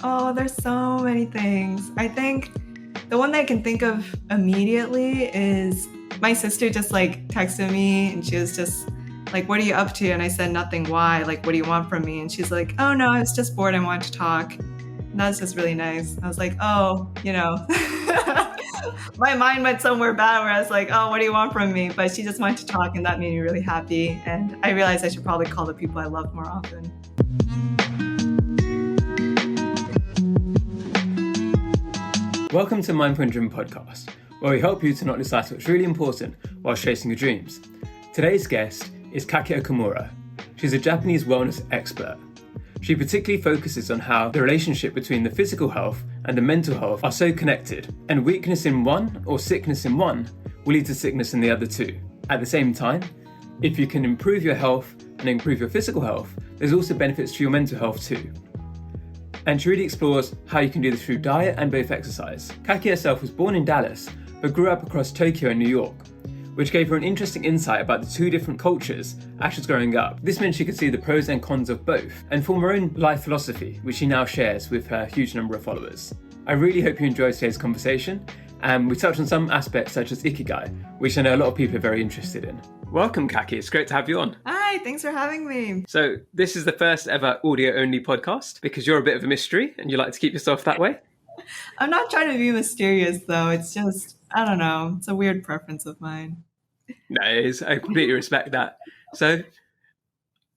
Oh, there's so many things. I think the one that I can think of immediately is my sister just like texted me and she was just like, "What are you up to?" And I said, "Nothing. Why? Like, what do you want from me?" And she's like, "Oh, no, I was just bored. I wanted to talk." And that's just really nice. I was like, "Oh, my mind went somewhere bad where I was like, oh, what do you want from me?" But she just wanted to talk and that made me really happy. And I realized I should probably call the people I love more often. Welcome to Mindful and Dream Podcast, where we help you to not decide what's really important while chasing your dreams. Today's guest is Kaki Okumura. She's a Japanese wellness expert. She particularly focuses on how the relationship between the physical health and the mental health are so connected, and weakness in one or sickness in one will lead to sickness in the other too. At the same time, if you can improve your health and improve your physical health, there's also benefits to your mental health too. And she really explores how you can do this through diet and both exercise. Kaki herself was born in Dallas, but grew up across Tokyo and New York, which gave her an interesting insight about the two different cultures as she was growing up. This meant she could see the pros and cons of both, and form her own life philosophy, which she now shares with her huge number of followers. I really hope you enjoyed today's conversation, and we touched on some aspects such as Ikigai, which I know a lot of people are very interested in. Welcome, Kaki. It's great to have you on. Hi, thanks for having me. So this is the first ever audio-only podcast because you're a bit of a mystery and you like to keep yourself that way. I'm not trying to be mysterious though. It's just, I don't know. It's a weird preference of mine. No, it is. I completely respect that. So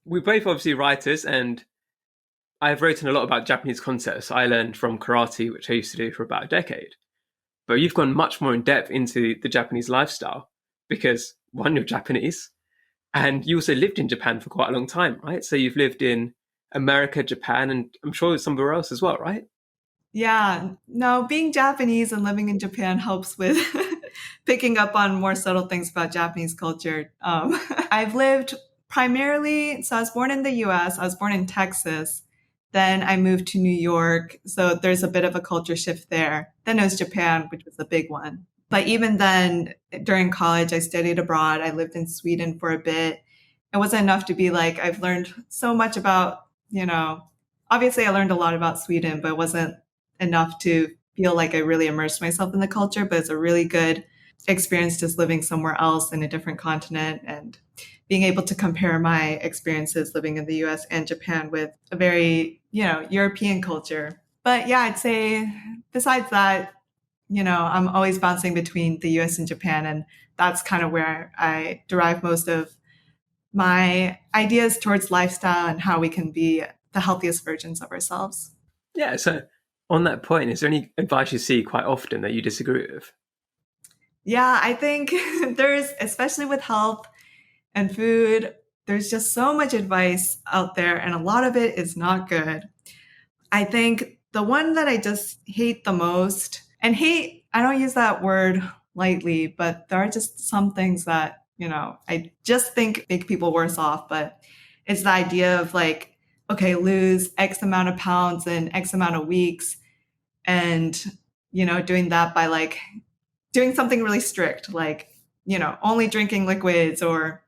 we're both obviously writers, and I've written a lot about Japanese concepts I learned from karate, which I used to do for about a decade. But you've gone much more in depth into the Japanese lifestyle because, one, you're Japanese, and you also lived in Japan for quite a long time, right? So you've lived in America, Japan, and I'm sure somewhere else as well, right? Yeah, no, being Japanese and living in Japan helps with picking up on more subtle things about Japanese culture. I've lived primarily, so I was born in the US, I was born in Texas, then I moved to New York. So there's a bit of a culture shift there. Then it was Japan, which was the big one. But even then, during college, I studied abroad. I lived in Sweden for a bit. It wasn't enough to be like, I've learned so much about, obviously I learned a lot about Sweden, but it wasn't enough to feel like I really immersed myself in the culture. But it's a really good experience just living somewhere else in a different continent and being able to compare my experiences living in the US and Japan with a very, European culture. But yeah, I'd say besides that, I'm always bouncing between the US and Japan. And that's kind of where I derive most of my ideas towards lifestyle and how we can be the healthiest versions of ourselves. Yeah, so on that point, is there any advice you see quite often that you disagree with? Yeah, I think there's, especially with health and food, there's just so much advice out there, and a lot of it is not good. I think the one that I just hate the most, and hate, I don't use that word lightly, but there are just some things that, I just think make people worse off. But it's the idea of like, okay, lose X amount of pounds in X amount of weeks. And, doing that by like doing something really strict, like, only drinking liquids or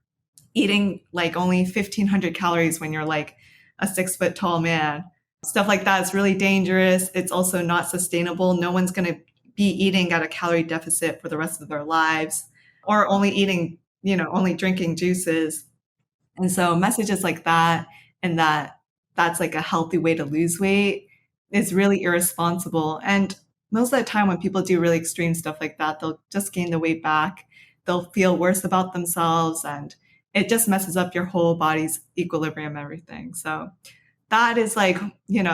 eating like only 1,500 calories when you're like a 6 foot tall man. Stuff like that is really dangerous. It's also not sustainable. No one's going to be eating at a calorie deficit for the rest of their lives, or only eating, only drinking juices. And so messages like that, and that's like a healthy way to lose weight, is really irresponsible. And most of the time when people do really extreme stuff like that, they'll just gain the weight back. They'll feel worse about themselves, and it just messes up your whole body's equilibrium, everything. So that is like,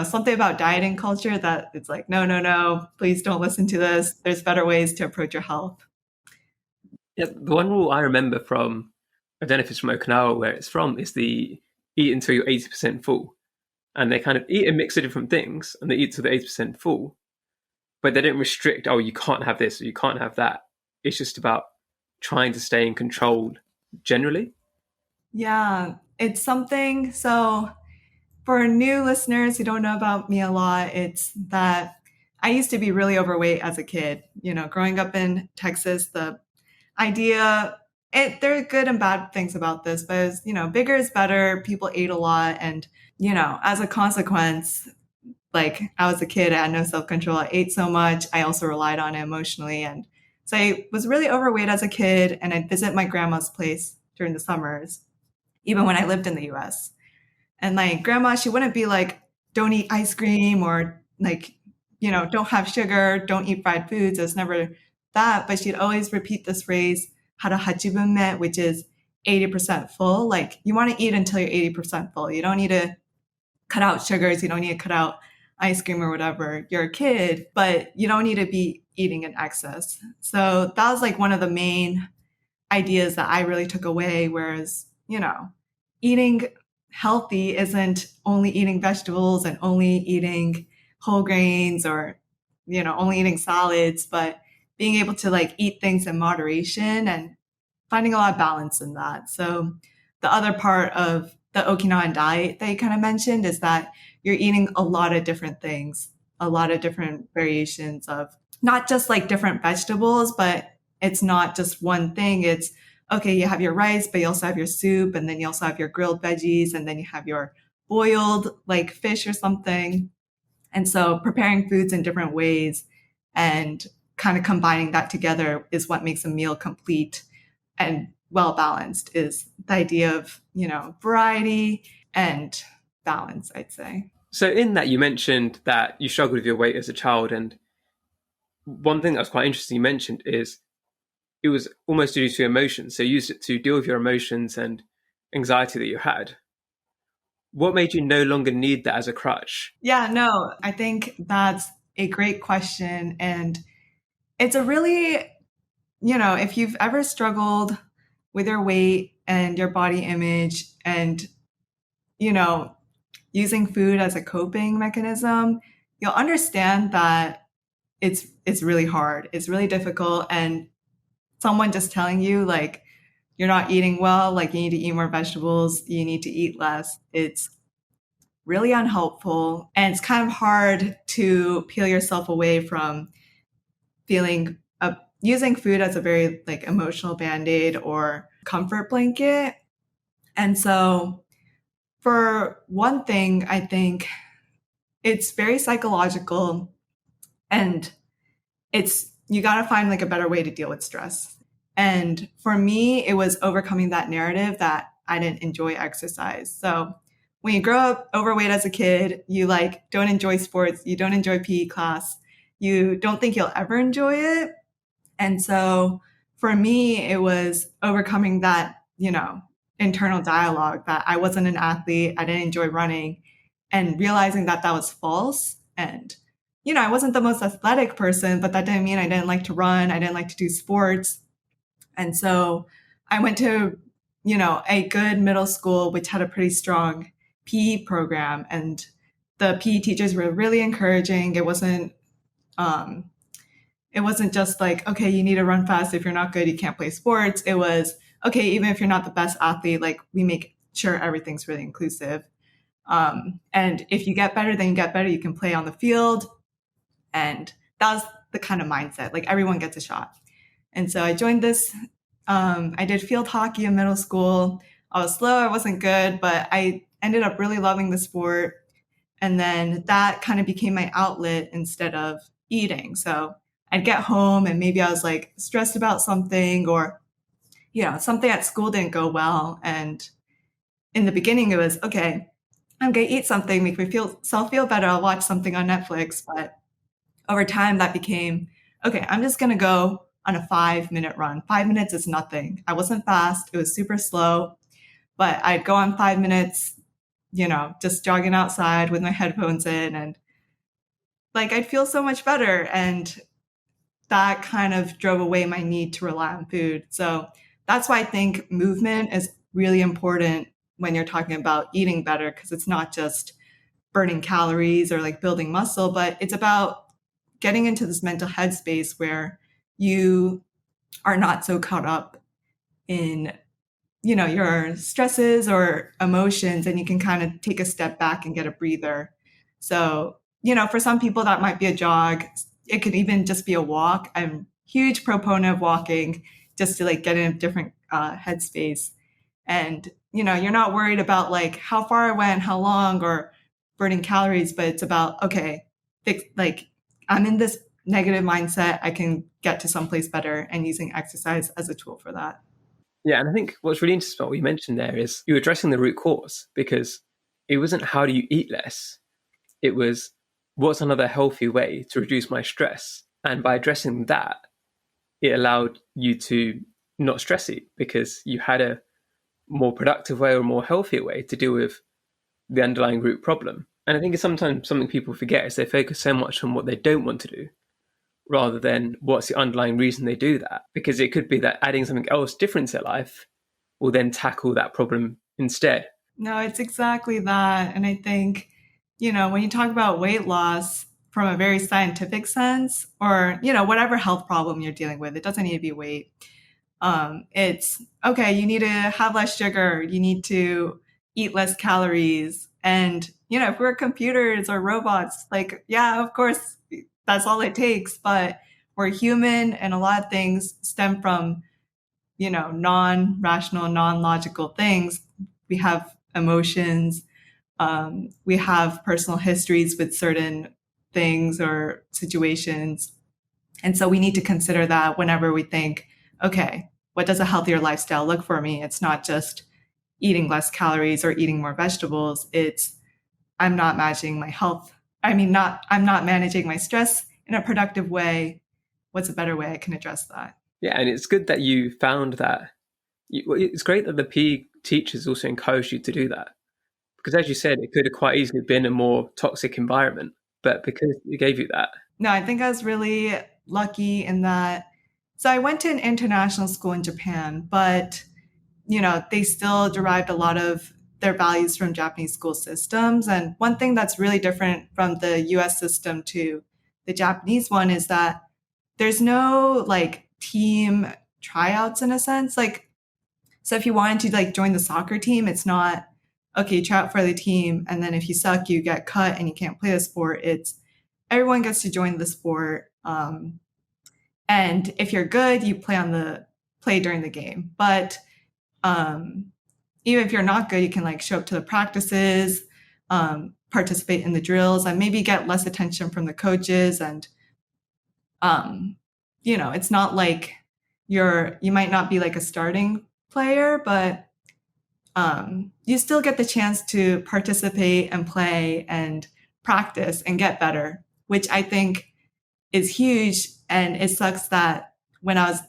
something about dieting culture that it's like, no, no, no, please don't listen to this. There's better ways to approach your health. Yeah, the one rule I remember from, I don't know if it's from Okinawa where it's from, is the eat until you're 80% full. And they kind of eat a mix of different things and they eat till they're 80% full, but they don't restrict, oh, you can't have this or you can't have that. It's just about trying to stay in control generally. Yeah, it's something. So for new listeners who don't know about me a lot, it's that I used to be really overweight as a kid. Growing up in Texas, the idea, there are good and bad things about this, but it's, bigger is better. People ate a lot. And, as a consequence, Like I was a kid, I had no self-control. I ate so much. I also relied on it emotionally. And so I was really overweight as a kid, and I'd visit my grandma's place during the summers, even when I lived in the US. And like grandma, she wouldn't be like, don't eat ice cream or like, don't have sugar, don't eat fried foods. It was never that. But she'd always repeat this phrase, hara hachibunme, which is 80% full. Like you want to eat until you're 80% full. You don't need to cut out sugars. You don't need to cut out ice cream or whatever. You're a kid, but you don't need to be eating in excess. So that was like one of the main ideas that I really took away. Whereas, eating healthy isn't only eating vegetables and only eating whole grains or, only eating salads, but being able to like eat things in moderation and finding a lot of balance in that. So the other part of the Okinawan diet that you kind of mentioned is that you're eating a lot of different things, a lot of different variations of not just like different vegetables, but it's not just one thing. It's okay, you have your rice, but you also have your soup, and then you also have your grilled veggies, and then you have your boiled like fish or something. And so preparing foods in different ways and kind of combining that together is what makes a meal complete and well balanced, is the idea of, variety and balance, I'd say. So, in that, you mentioned that you struggled with your weight as a child. And one thing that was quite interesting you mentioned is it was almost due to emotions. So, you used it to deal with your emotions and anxiety that you had. What made you no longer need that as a crutch? Yeah, no, I think that's a great question. And it's a really, if you've ever struggled with your weight and your body image and, you know, using food as a coping mechanism, you'll understand that it's really hard. It's really difficult. And someone just telling you like you're not eating well, like you need to eat more vegetables, you need to eat less, it's really unhelpful. And it's kind of hard to peel yourself away from feeling using food as a very like emotional band-aid or comfort blanket. And so for one thing, I think it's very psychological, and it's you got to find like a better way to deal with stress. And for me, it was overcoming that narrative that I didn't enjoy exercise. So when you grow up overweight as a kid, you like don't enjoy sports, you don't enjoy PE class, you don't think you'll ever enjoy it. And so for me, it was overcoming that, internal dialogue that I wasn't an athlete, I didn't enjoy running, and realizing that that was false. And, I wasn't the most athletic person, but that didn't mean I didn't like to run, I didn't like to do sports. And so I went to, a good middle school, which had a pretty strong PE program. And the PE teachers were really encouraging. Um, it wasn't just like, okay, you need to run fast. If you're not good, you can't play sports. It was, okay, even if you're not the best athlete, like we make sure everything's really inclusive. And if you get better, then you get better. You can play on the field. And that was the kind of mindset, like everyone gets a shot. And so I joined this. I did field hockey in middle school. I was slow, I wasn't good, but I ended up really loving the sport. And then that kind of became my outlet instead of eating. So I'd get home and maybe I was like stressed about something, or, something at school didn't go well. And in the beginning, it was, okay, I'm going to eat something, make me feel better. I'll watch something on Netflix. But over time, that became, okay, I'm just going to go on a 5-minute run. 5 minutes is nothing. I wasn't fast. It was super slow, but I'd go on 5 minutes, just jogging outside with my headphones in, and like I'd feel so much better. And that kind of drove away my need to rely on food. So that's why I think movement is really important when you're talking about eating better, because it's not just burning calories or like building muscle, but it's about getting into this mental headspace where you are not so caught up in, your stresses or emotions, and you can kind of take a step back and get a breather. So, for some people that might be a jog. It could even just be a walk. I'm a huge proponent of walking just to like get in a different headspace. And, you're not worried about like how far I went, how long, or burning calories, but it's about, okay, like I'm in this negative mindset, I can get to someplace better, and using exercise as a tool for that. Yeah, and I think what's really interesting about what you mentioned there is you're addressing the root cause, because it wasn't how do you eat less, it was what's another healthy way to reduce my stress. And by addressing that, it allowed you to not stress eat because you had a more productive way or a more healthier way to deal with the underlying root problem. And I think it's sometimes something people forget is they focus so much on what they don't want to do rather than what's the underlying reason they do that. Because it could be that adding something else different to their life will then tackle that problem instead. No, it's exactly that. And I think, when you talk about weight loss from a very scientific sense, or, whatever health problem you're dealing with, it doesn't need to be weight. It's okay, you need to have less sugar, you need to eat less calories. And, if we're computers or robots, like, yeah, of course, that's all it takes. But we're human, and a lot of things stem from, non-rational, non-logical things. We have emotions, we have personal histories with certain things or situations. And so we need to consider that whenever we think, okay, what does a healthier lifestyle look for me? It's not just eating less calories or eating more vegetables. It's I'm not managing my health. I'm not managing my stress in a productive way. What's a better way I can address that? Yeah, and it's good that you found that. It's great that the PE teachers also encouraged you to do that. Because as you said, it could have quite easily been a more toxic environment, but because it gave you that. No, I think I was really lucky in that. So I went to an international school in Japan, but they still derived a lot of their values from Japanese school systems. And one thing that's really different from the US system to the Japanese one is that there's no like team tryouts in a sense. Like, so if you wanted to like join the soccer team, it's not, okay, you try out for the team, and then if you suck, you get cut and you can't play the sport. It's everyone gets to join the sport. And if you're good, you play during the game. But even if you're not good, you can like show up to the practices, participate in the drills, and maybe get less attention from the coaches. And it's not like you might not be like a starting player, but you still get the chance to participate and play and practice and get better, which I think is huge. And it sucks that when I was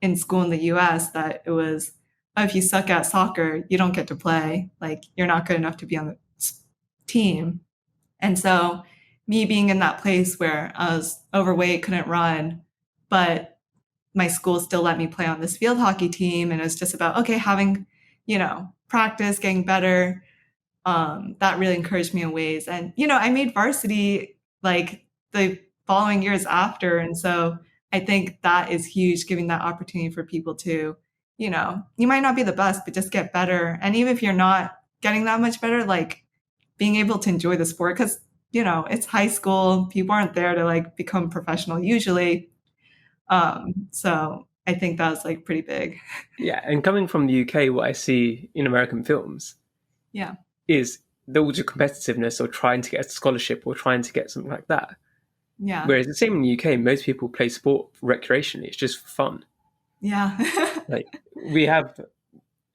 in school in the US, that it was, oh, if you suck at soccer, you don't get to play. Like, you're not good enough to be on the team. And so me being in that place where I was overweight, couldn't run, but my school still let me play on this field hockey team. And it was just about, okay, having, practice, getting better. That really encouraged me in ways. And, I made varsity like the following years after. And so I think that is huge, giving that opportunity for people to, you might not be the best, but just get better. And even if you're not getting that much better, like being able to enjoy the sport, because, it's high school, people aren't there to like become professional usually. So I think that was like pretty big. Yeah, and coming from the UK, what I see in American films Yeah. is the ultra competitiveness or trying to get a scholarship or trying to get something like that. Yeah. Whereas the same in the UK, most people play sport recreationally. It's just for fun. Yeah. Like we have,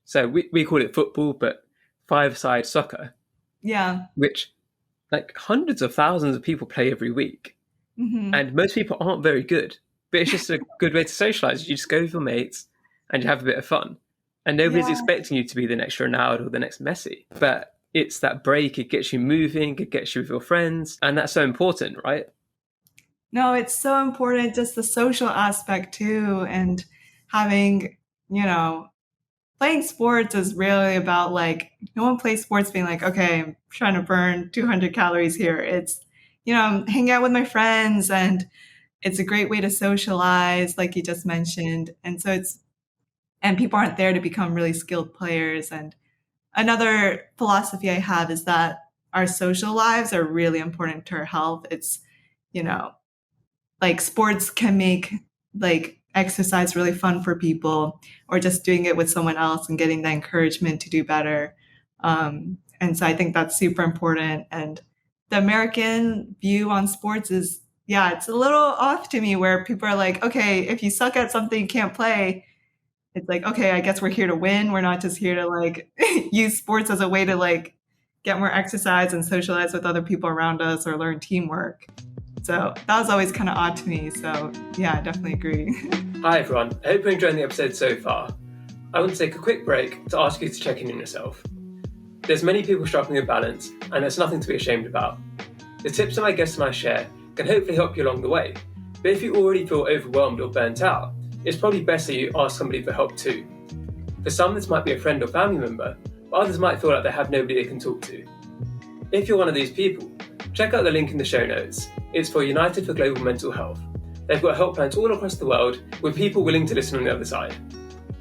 so we call it football, but five-side soccer. Yeah. Which like hundreds of thousands of people play every week. Mm-hmm. And most people aren't very good, but it's just a good way to socialize. You just go with your mates and you have a bit of fun. And nobody's expecting you to be the next Ronaldo or the next Messi. But it's that break, it gets you moving, it gets you with your friends. And that's so important, right? No, it's so important, just the social aspect too. And having, playing sports is really about like, no one plays sports being like, okay, I'm trying to burn 200 calories here. It's, I'm hanging out with my friends, and it's a great way to socialize, like you just mentioned. And so and people aren't there to become really skilled players. And another philosophy I have is that our social lives are really important to our health. It's, like sports can make like exercise really fun for people, or just doing it with someone else and getting the encouragement to do better. And so I think that's super important. And the American view on sports is, yeah, it's a little off to me where people are like, okay, if you suck at something, you can't play. It's like, okay, I guess we're here to win. We're not just here to like use sports as a way to like get more exercise and socialize with other people around us or learn teamwork. So that was always kind of odd to me. So yeah, I definitely agree. Hi everyone, I hope you're enjoying the episode so far. I want to take a quick break to ask you to check in on yourself. There's many people struggling with balance, and there's nothing to be ashamed about. The tips that my guests and I share can hopefully help you along the way, but if you already feel overwhelmed or burnt out, it's probably best that you ask somebody for help too. For some, this might be a friend or family member, but others might feel like they have nobody they can talk to. If you're one of these people, check out the link in the show notes. It's for United for Global Mental Health. They've got helplines all across the world with people willing to listen on the other side.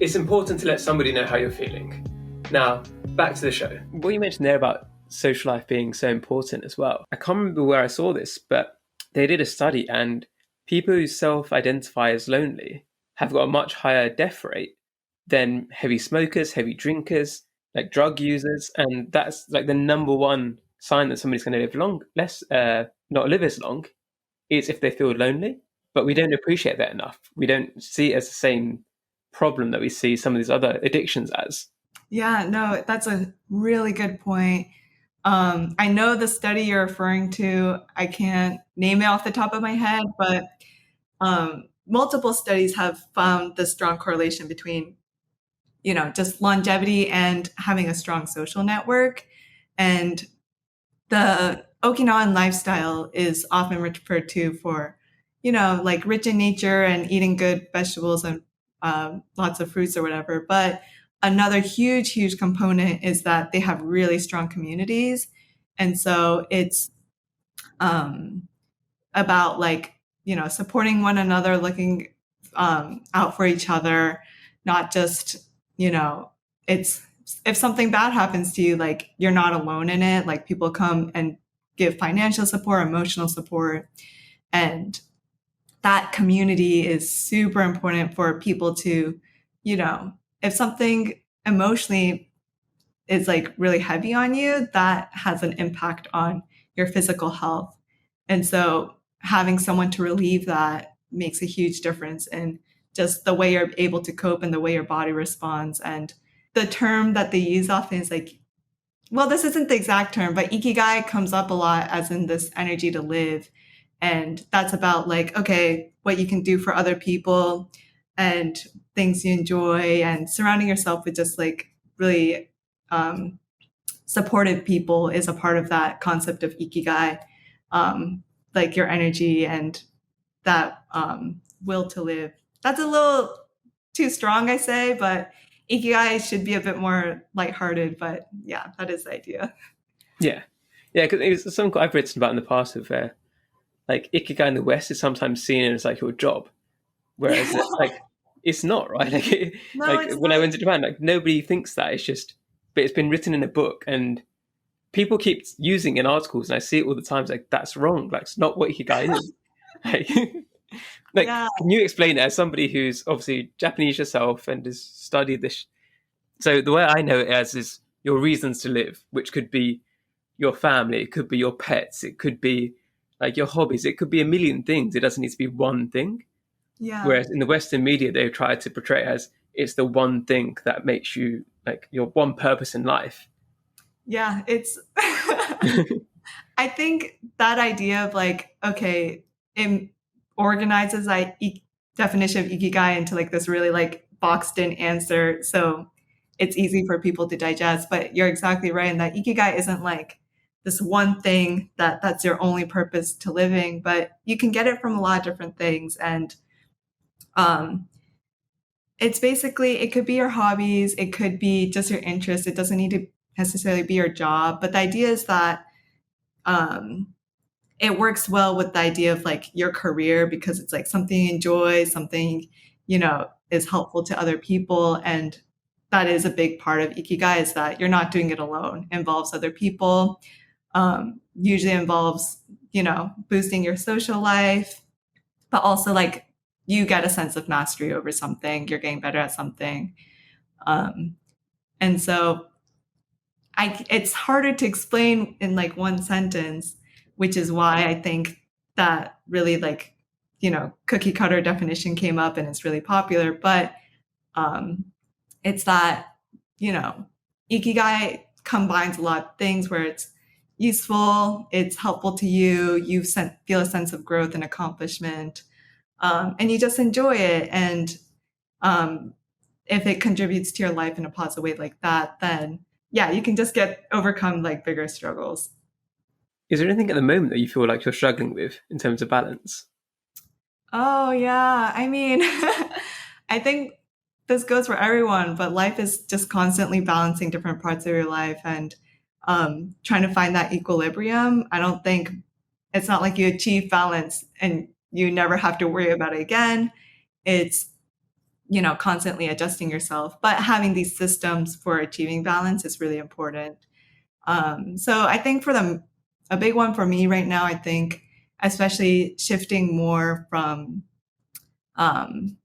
It's important to let somebody know how you're feeling. Now, back to the show. What you mentioned there about social life being so important as well. I can't remember where I saw this, but they did a study and people who self-identify as lonely have got a much higher death rate than heavy smokers, heavy drinkers, like drug users. And that's like the number one sign that somebody's going to live not live as long is if they feel lonely. But we don't appreciate that enough. We don't see it as the same problem that we see some of these other addictions as. Yeah, no, that's a really good point. I know the study you're referring to, I can't name it off the top of my head, but multiple studies have found the strong correlation between, just longevity and having a strong social network. And the Okinawan lifestyle is often referred to for, like rich in nature and eating good vegetables and lots of fruits or whatever. But another huge component is that they have really strong communities. And so it's about like, supporting one another, looking out for each other, not just, it's if something bad happens to you, like you're not alone in it. Like people come and give financial support, emotional support. And that community is super important for people to, if something emotionally is like really heavy on you, that has an impact on your physical health. And so having someone to relieve that makes a huge difference in just the way you're able to cope and the way your body responds. And the term that they use often is like, well, this isn't the exact term, but Ikigai comes up a lot as in this energy to live. And that's about like, okay, what you can do for other people and things you enjoy and surrounding yourself with just like really supportive people is a part of that concept of Ikigai, like your energy and that will to live. That's a little too strong, I say, but Ikigai should be a bit more lighthearted, but yeah, that is the idea. Yeah, because it's something I've written about in the past of like Ikigai in the West is sometimes seen as like your job, whereas like it's not, right? Like, No, like it's when I not. went to Japan, like nobody thinks that. It's just, but it's been written in a book and people keep using it in articles, and I see it all the time. It's like that's wrong. Like it's not what Ikigai is. Like, like Yeah, can you explain it as somebody who's obviously Japanese yourself and has studied this? So the way I know it as is your reasons to live, which could be your family, it could be your pets, it could be like your hobbies, it could be a million things. It doesn't need to be one thing. yeah, Whereas in the Western media, they've tried to portray it as it's the one thing that makes you like your one purpose in life. yeah. It's, I think that idea of like, okay, it organizes definition of Ikigai into like this really like boxed in answer. So it's easy for people to digest, but you're exactly right in that Ikigai isn't like this one thing that's your only purpose to living, but you can get it from a lot of different things. And um, it's basically, it could be your hobbies, it could be just your interests. It doesn't need to necessarily be your job. But the idea is that um, it works well with the idea of like your career because it's like something you enjoy, something, is helpful to other people. And that is a big part of Ikigai is that you're not doing it alone. It involves other people, usually involves, boosting your social life, but also like you get a sense of mastery over something, you're getting better at something. Um, and so it's harder to explain in like one sentence, which is why I think that really like, cookie cutter definition came up and it's really popular. But um, it's that, you know, Ikigai combines a lot of things where it's useful, it's helpful to you, feel a sense of growth and accomplishment, and you just enjoy it. And um, if it contributes to your life in a positive way like that, then yeah, you can just get overcome like bigger struggles. Is there anything at the moment that you feel like you're struggling with in terms of balance? Oh, yeah. I mean, I think this goes for everyone, but life is just constantly balancing different parts of your life and trying to find that equilibrium. I don't think it's not like you achieve balance and you never have to worry about it again. It's, constantly adjusting yourself, but having these systems for achieving balance is really important. So I think a big one for me right now, I think, especially shifting more from um,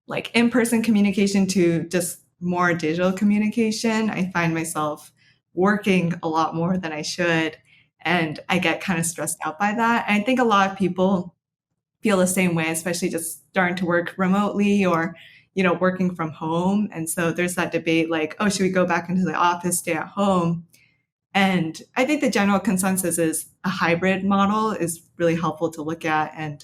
like in-person communication to just more digital communication, I find myself working a lot more than I should. And I get kind of stressed out by that. And I think a lot of people feel the same way, especially just starting to work remotely or, working from home. And so there's that debate like, oh, should we go back into the office, stay at home? And I think the general consensus is a hybrid model is really helpful to look at. And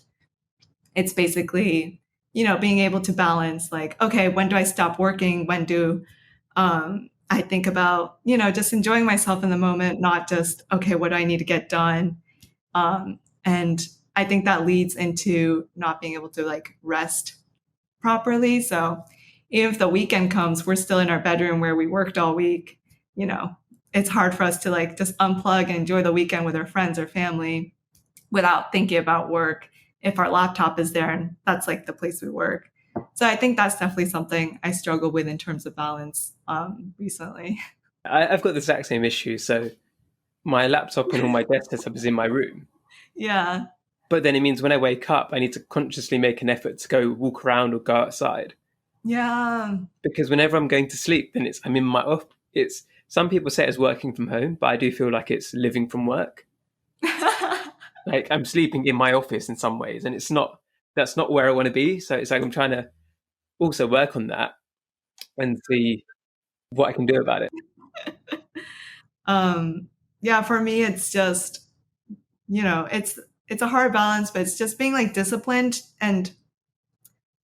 it's basically, being able to balance like, okay, when do I stop working? When do I think about, just enjoying myself in the moment, not just, okay, what do I need to get done? And I think that leads into not being able to like rest properly. So even if the weekend comes, we're still in our bedroom where we worked all week, you know, it's hard for us to like just unplug and enjoy the weekend with our friends or family without thinking about work if our laptop is there and that's like the place we work. So I think that's definitely something I struggle with in terms of balance recently. I've got the exact same issue. So my laptop and all my desk setup is in my room. Yeah. But then it means when I wake up, I need to consciously make an effort to go walk around or go outside. Yeah. Because whenever I'm going to sleep, then I'm in my off. It's some people say it's working from home, but I do feel like it's living from work. Like I'm sleeping in my office in some ways, and it's not. That's not where I want to be. So it's like I'm trying to also work on that and see what I can do about it. um yeah, for me it's just, it's a hard balance, but it's just being like disciplined. And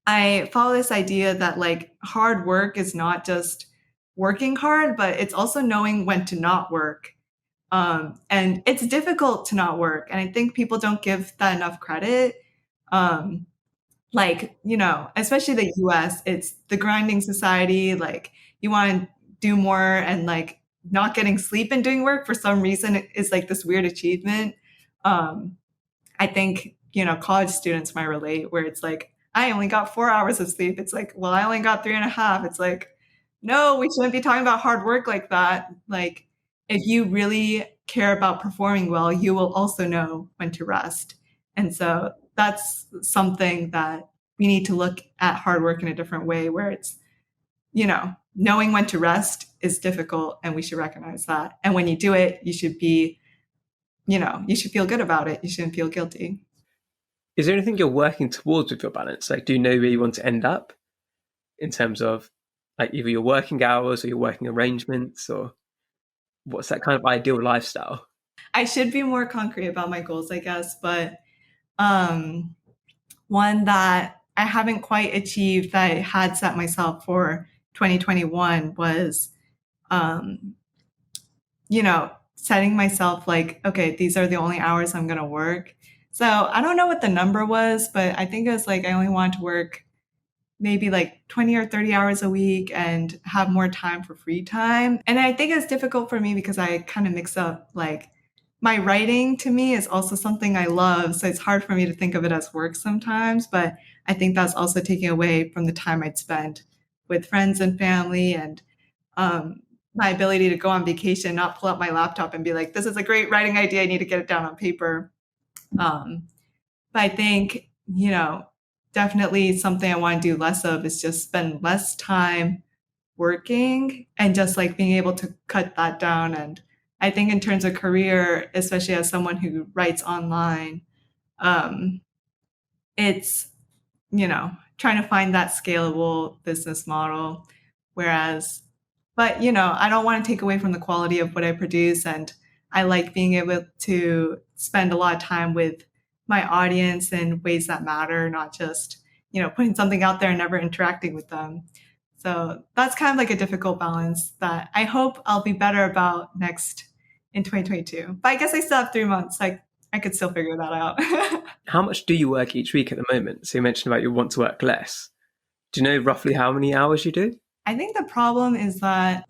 I follow this idea that like hard work is not just working hard, but it's also knowing when to not work. And it's difficult to not work. And I think people don't give that enough credit. Um, like, especially the US, it's the grinding society. Like, you want to do more, and like not getting sleep and doing work for some reason is like this weird achievement. Um, I think, college students might relate where it's like, I only got 4 hours of sleep. It's like, well, I only got 3.5. It's like, no, we shouldn't be talking about hard work like that. Like, if you really care about performing well, you will also know when to rest. And so that's something that we need to look at hard work in a different way where it's, knowing when to rest is difficult and we should recognize that. And when you do it, you should feel good about it. You shouldn't feel guilty. Is there anything you're working towards with your balance? Like, do you know where you want to end up in terms of like either your working hours or your working arrangements, or what's that kind of ideal lifestyle? I should be more concrete about my goals, I guess, but um, one that I haven't quite achieved that I had set myself for 2021 was, um, setting myself like, okay, these are the only hours I'm going to work. So I don't know what the number was, but I think it was like I only wanted to work maybe like 20 or 30 hours a week and have more time for free time. And I think it's difficult for me because I kind of mix up like my writing to me is also something I love. So it's hard for me to think of it as work sometimes, but I think that's also taking away from the time I'd spend with friends and family and my ability to go on vacation, not pull up my laptop and be like, this is a great writing idea. I need to get it down on paper. Um, but I think, definitely something I want to do less of is just spend less time working and just like being able to cut that down and I think in terms of career, especially as someone who writes online, um, it's, trying to find that scalable business model. Whereas, but, I don't want to take away from the quality of what I produce. And I like being able to spend a lot of time with my audience in ways that matter, not just, putting something out there and never interacting with them. So that's kind of like a difficult balance that I hope I'll be better about next in 2022. But I guess I still have 3 months. Like I could still figure that out. How much do you work each week at the moment? So you mentioned about you want to work less. Do you know roughly how many hours you do? I think the problem is that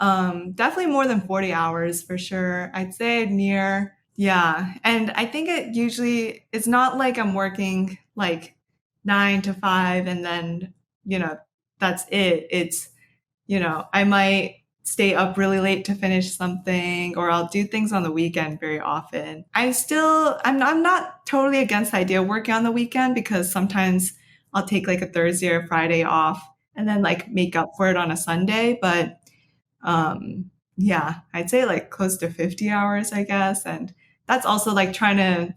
definitely more than 40 hours for sure. I'd say near, yeah. And I think it usually, it's not like I'm working like 9 to 5 and then, that's it. It's, I might stay up really late to finish something, or I'll do things on the weekend very often. I'm not totally against the idea of working on the weekend because sometimes I'll take like a Thursday or Friday off and then like make up for it on a Sunday. But yeah, I'd say like close to 50 hours, I guess. And that's also like trying to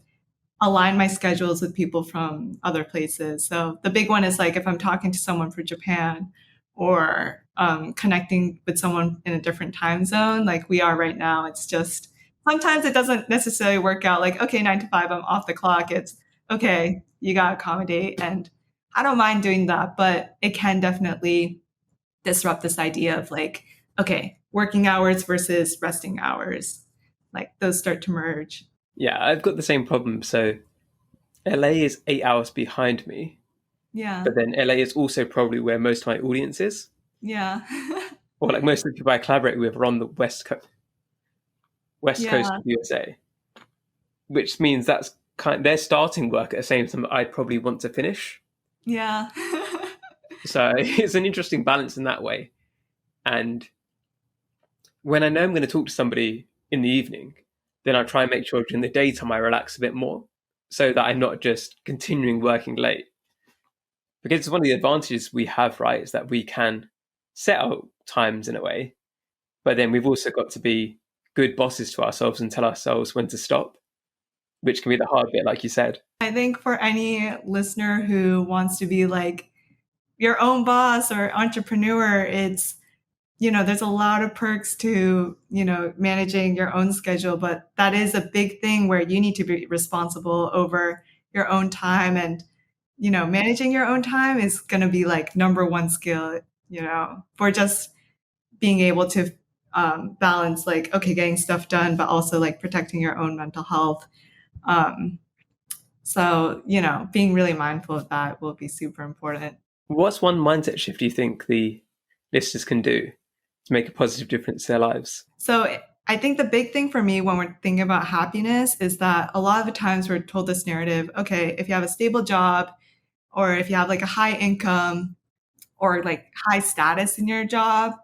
align my schedules with people from other places. So the big one is like if I'm talking to someone from Japan or connecting with someone in a different time zone, like we are right now, it's just sometimes it doesn't necessarily work out like, okay, 9 to 5, I'm off the clock. It's okay, you got to accommodate. And I don't mind doing that, but it can definitely disrupt this idea of like, okay, working hours versus resting hours. Like those start to merge. Yeah, I've got the same problem. So LA is 8 hours behind me, Yeah. but then LA is also probably where most of my audience is, Yeah. or like most of the people I collaborate with are on the west coast Yeah. of the USA, which means they're starting work at the same time that I'd probably want to finish. Yeah. So it's an interesting balance in that way. And when I know I'm going to talk to somebody in the evening, then I try and make sure during the daytime I relax a bit more so that I'm not just continuing working late. Because it's one of the advantages we have, right, is that we can set our times in a way, but then we've also got to be good bosses to ourselves and tell ourselves when to stop, which can be the hard bit, like you said. I think for any listener who wants to be like your own boss or entrepreneur, it's, there's a lot of perks to, managing your own schedule, but that is a big thing where you need to be responsible over your own time. And, managing your own time is going to be like number one skill, for just being able to balance like, okay, getting stuff done, but also like protecting your own mental health. Um, so, being really mindful of that will be super important. What's one mindset shift you think the listeners can do to make a positive difference to their lives? So I think the big thing for me when we're thinking about happiness is that a lot of the times we're told this narrative, okay, if you have a stable job or if you have like a high income or like high status in your job,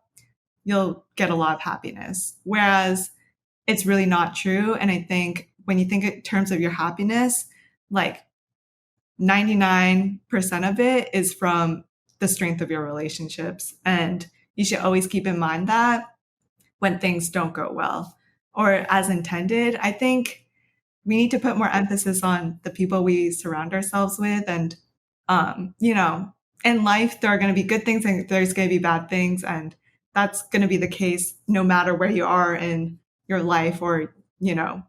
you'll get a lot of happiness. Whereas it's really not true. And I think when you think in terms of your happiness, like 99% of it is from the strength of your relationships. And you should always keep in mind that when things don't go well or as intended. I think we need to put more emphasis on the people we surround ourselves with. And, in life, there are going to be good things and there's going to be bad things. And that's going to be the case no matter where you are in your life or,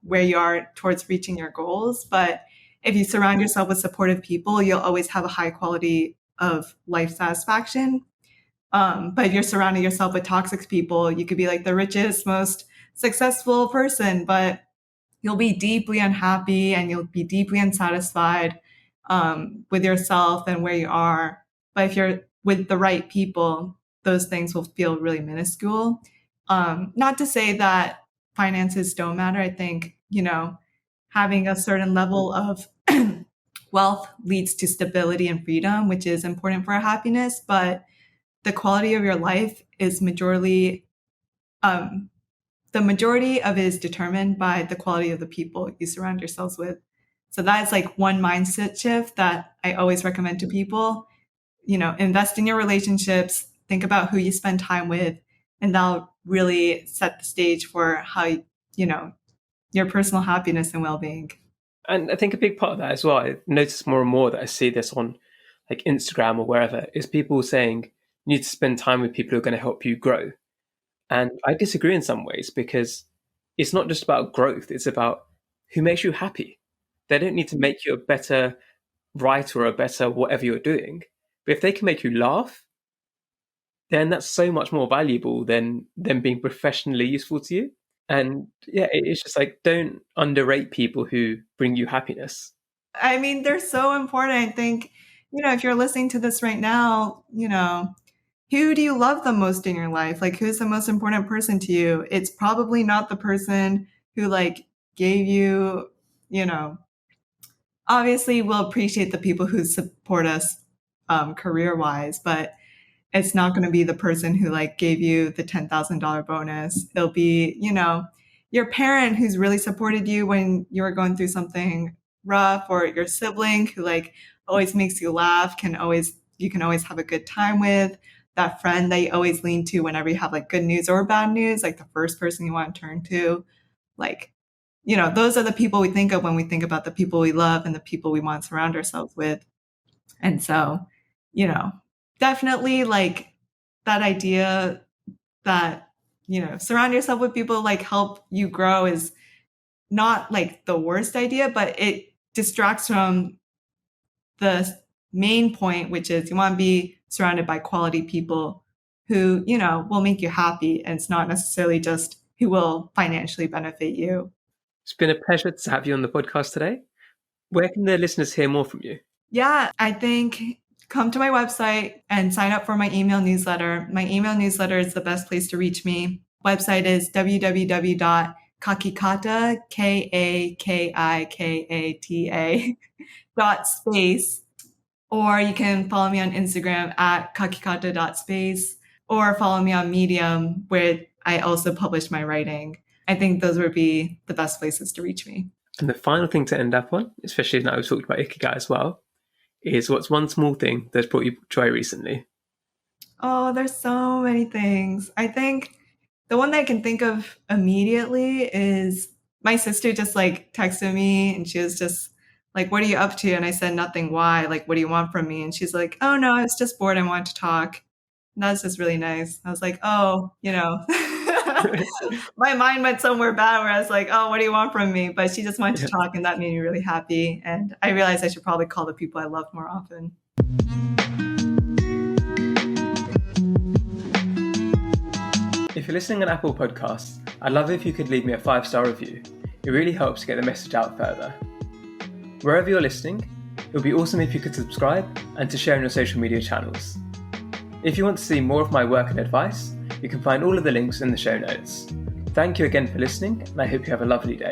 where you are towards reaching your goals. But if you surround yourself with supportive people, you'll always have a high quality of life satisfaction. But if you're surrounding yourself with toxic people, you could be like the richest, most successful person, but you'll be deeply unhappy and you'll be deeply unsatisfied with yourself and where you are. But if you're with the right people, those things will feel really minuscule. Not to say that finances don't matter. I think, having a certain level of wealth leads to stability and freedom, which is important for our happiness. But the quality of your life is um, the majority of it is determined by the quality of the people you surround yourselves with. So that is like one mindset shift that I always recommend to people. Invest in your relationships, think about who you spend time with, and that'll really set the stage for how your personal happiness and well-being. And I think a big part of that as well, I notice more and more that I see this on like Instagram or wherever, is people saying you need to spend time with people who are going to help you grow. And I disagree in some ways because it's not just about growth, it's about who makes you happy. They don't need to make you a better writer or a better whatever you're doing. But if they can make you laugh, then that's so much more valuable than them being professionally useful to you. And yeah, it's just like, don't underrate people who bring you happiness. I mean, they're so important. I think, if you're listening to this right now, who do you love the most in your life? Like, who's the most important person to you? It's probably not the person who like gave you, obviously we'll appreciate the people who support us career wise, but it's not going to be the person who like gave you the $10,000 bonus. It'll be, your parent who's really supported you when you were going through something rough, or your sibling who like always makes you laugh, you can always have a good time with, that friend that you always lean to whenever you have like good news or bad news, like the first person you want to turn to. Like, those are the people we think of when we think about the people we love and the people we want to surround ourselves with. And so, definitely like that idea that, surround yourself with people like help you grow is not like the worst idea, but it distracts from the main point, which is you want to be surrounded by quality people who, will make you happy. And it's not necessarily just who will financially benefit you. It's been a pleasure to have you on the podcast today. Where can the listeners hear more from you? Yeah, I think come to my website and sign up for my email newsletter. My email newsletter is the best place to reach me. Website is www.kakikata, KAKIKATA.space. Or you can follow me on Instagram at kakikata.space, or follow me on Medium, where I also publish my writing. I think those would be the best places to reach me. And the final thing to end up on, especially now we've talked about Ikigai as well, is what's one small thing that's brought you joy recently? Oh, there's so many things. I think the one that I can think of immediately is my sister just like texted me, and she was just like, "What are you up to?" And I said, "Nothing. Why? Like, what do you want from me?" And she's like, "Oh no, I was just bored. I wanted to talk." And that's just really nice. I was like, "Oh, my mind went somewhere bad where I was like, oh, what do you want from me?" But she just wanted to talk, and that made me really happy. And I realized I should probably call the people I love more often. If you're listening on Apple Podcasts, I'd love it if you could leave me a 5-star review. It really helps to get the message out further. Wherever you're listening, it would be awesome if you could subscribe and to share on your social media channels. If you want to see more of my work and advice, you can find all of the links in the show notes. Thank you again for listening, and I hope you have a lovely day.